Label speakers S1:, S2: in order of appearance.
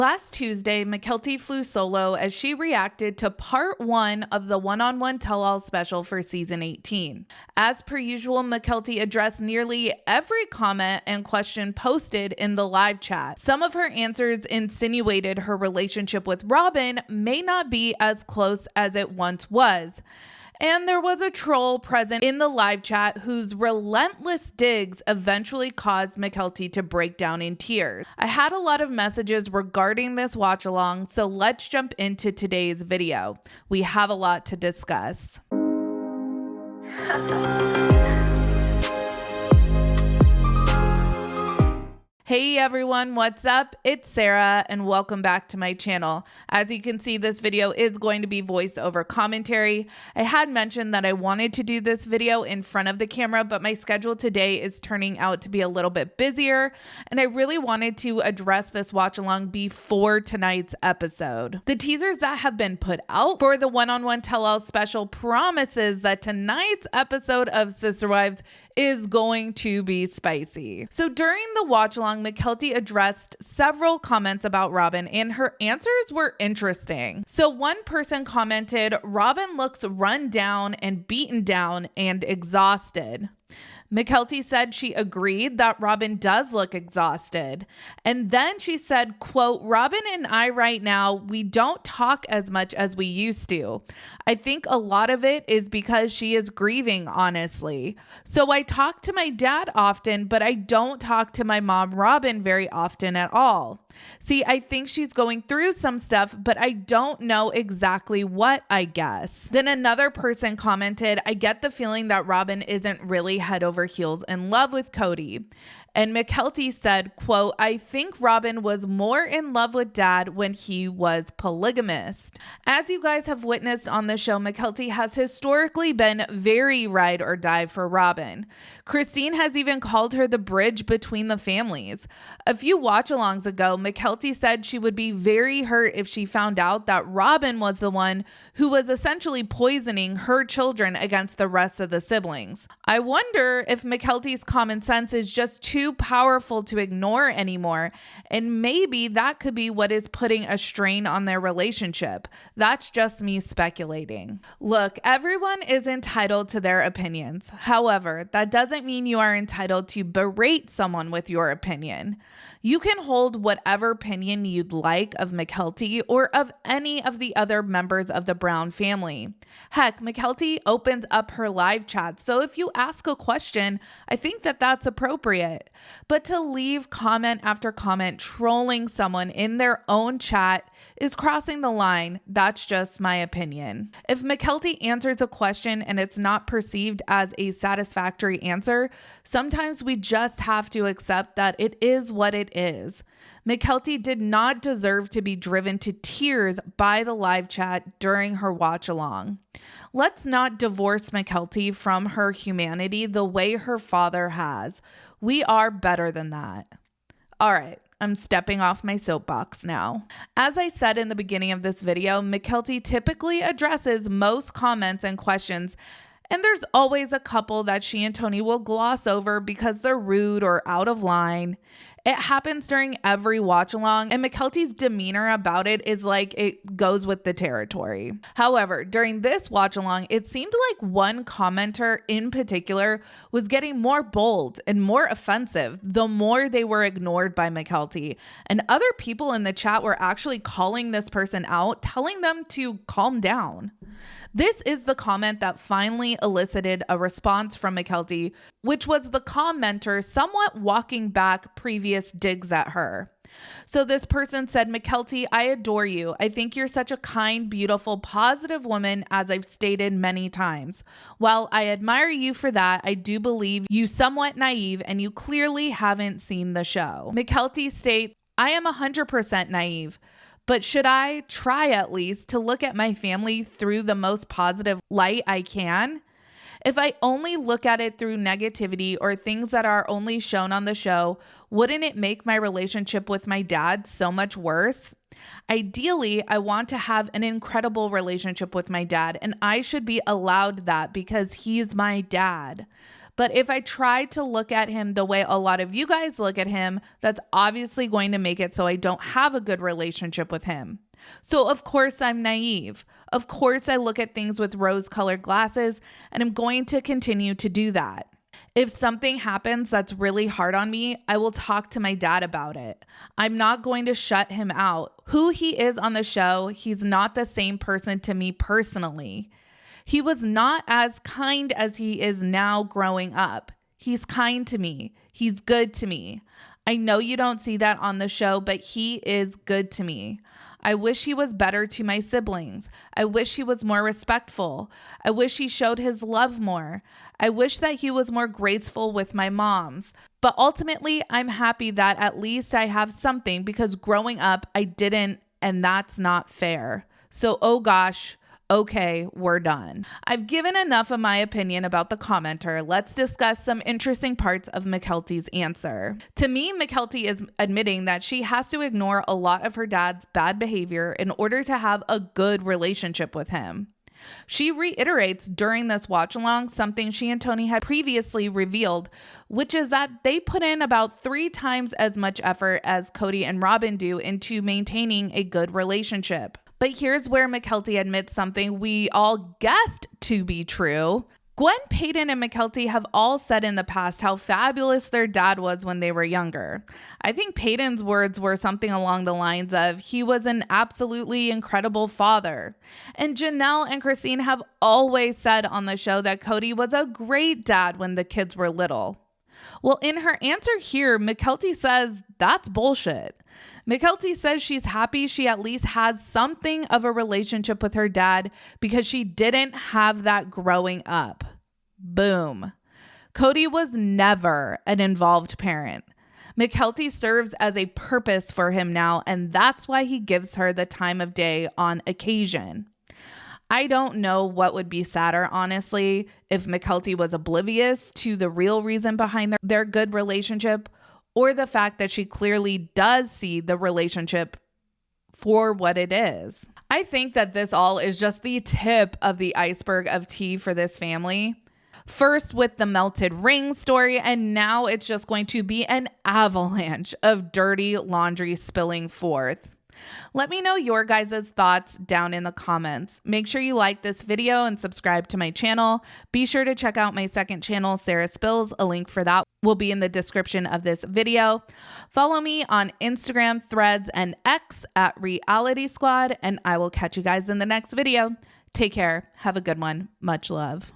S1: Last Tuesday, Mykelti flew solo as she reacted to part 1 of the one-on-one tell-all special for season 18. As per usual, Mykelti addressed nearly every comment and question posted in the live chat. Some of her answers insinuated her relationship with Robyn may not be as close as it once was. And there was a troll present in the live chat whose relentless digs eventually caused Mykelti to break down in tears. I had a lot of messages regarding this watch along, so let's jump into today's video. We have a lot to discuss. Hey everyone, what's up? It's Sarah and welcome back to my channel. As you can see, this video is going to be voiceover commentary. I had mentioned that I wanted to do this video in front of the camera, but my schedule today is turning out to be a little bit busier, and I really wanted to address this watch along before tonight's episode. The teasers that have been put out for the one-on-one tell-all special promises that tonight's episode of Sister Wives is going to be spicy. So during the watch along, Mykelti addressed several comments about Robyn, and her answers were interesting. So one person commented, "Robyn looks run down and beaten down and exhausted." Mykelti said she agreed that Robyn does look exhausted. And then she said, quote, "Robyn and I right now, we don't talk as much as we used to. I think a lot of it is because she is grieving, honestly. So I talk to my dad often, but I don't talk to my mom, Robyn, very often at all. See, I think she's going through some stuff, but I don't know exactly what, I guess." Then another person commented, "I get the feeling that Robyn isn't really head over heels in love with Cody." And Mykelti said, quote, "I think Robyn was more in love with dad when he was polygamist." As you guys have witnessed on the show, Mykelti has historically been very ride or die for Robyn. Christine has even called her the bridge between the families. A few watch-alongs ago, Mykelti said she would be very hurt if she found out that Robyn was the one who was essentially poisoning her children against the rest of the siblings. I wonder if Mykelti's common sense is just too powerful to ignore anymore, and maybe that could be what is putting a strain on their relationship. That's just me speculating. Look, everyone is entitled to their opinions. However, that doesn't mean you are entitled to berate someone with your opinion. You can hold whatever opinion you'd like of Mykelti or of any of the other members of the Brown family. Heck, Mykelti opens up her live chat, so if you ask a question, I think that that's appropriate. But to leave comment after comment trolling someone in their own chat is crossing the line. That's just my opinion. If Mykelti answers a question and it's not perceived as a satisfactory answer, sometimes we just have to accept that it is what it is. Mykelti did not deserve to be driven to tears by the live chat during her watch along. Let's not divorce Mykelti from her humanity the way her father has. We are better than that. All right, I'm stepping off my soapbox now. As I said in the beginning of this video, Mykelti typically addresses most comments and questions, and there's always a couple that she and Tony will gloss over because they're rude or out of line. It happens during every watch along, and Mykelti's demeanor about it is like it goes with the territory. However, during this watch along, it seemed like one commenter in particular was getting more bold and more offensive the more they were ignored by Mykelti. And other people in the chat were actually calling this person out, telling them to calm down. This is the comment that finally elicited a response from Mykelti, which was the commenter somewhat walking back previous digs at her. So this person said, "Mykelti, I adore you. I think you're such a kind, beautiful, positive woman, as I've stated many times. While I admire you for that, I do believe you somewhat naive and you clearly haven't seen the show." Mykelti states, "I am 100% naive. But should I try at least to look at my family through the most positive light I can? If I only look at it through negativity or things that are only shown on the show, wouldn't it make my relationship with my dad so much worse? Ideally, I want to have an incredible relationship with my dad, and I should be allowed that because he's my dad. But if I try to look at him the way a lot of you guys look at him, that's obviously going to make it so I don't have a good relationship with him. So of course I'm naive. Of course I look at things with rose-colored glasses, and I'm going to continue to do that. If something happens that's really hard on me, I will talk to my dad about it. I'm not going to shut him out. Who he is on the show, he's not the same person to me personally. He was not as kind as he is now growing up. He's kind to me. He's good to me. I know you don't see that on the show, but he is good to me. I wish he was better to my siblings. I wish he was more respectful. I wish he showed his love more. I wish that he was more graceful with my moms. But ultimately, I'm happy that at least I have something, because growing up, I didn't, and that's not fair. So, oh gosh, okay, we're done. I've given enough of my opinion about the commenter. Let's discuss some interesting parts of Mykelti's answer. To me, Mykelti is admitting that she has to ignore a lot of her dad's bad behavior in order to have a good relationship with him. She reiterates during this watch along something she and Tony had previously revealed, which is that they put in about 3 times as much effort as Cody and Robyn do into maintaining a good relationship. But here's where Mykelti admits something we all guessed to be true. Gwen, Peyton, and Mykelti have all said in the past how fabulous their dad was when they were younger. I think Peyton's words were something along the lines of, he was an absolutely incredible father. And Janelle and Christine have always said on the show that Cody was a great dad when the kids were little. Well, in her answer here, Mykelti says that's bullshit. Mykelti says she's happy she at least has something of a relationship with her dad because she didn't have that growing up. Boom. Cody was never an involved parent. Mykelti serves as a purpose for him now, and that's why he gives her the time of day on occasion. I don't know what would be sadder, honestly, if Mykelti was oblivious to the real reason behind their good relationship, or the fact that she clearly does see the relationship for what it is. I think that this all is just the tip of the iceberg of tea for this family. First with the melted ring story, and now it's just going to be an avalanche of dirty laundry spilling forth. Let me know your guys' thoughts down in the comments. Make sure you like this video and subscribe to my channel. Be sure to check out my second channel, Sarah Spills. A link for that will be in the description of this video. Follow me on Instagram, Threads, and X at realiteasquad, and I will catch you guys in the next video. Take care. Have a good one. Much love.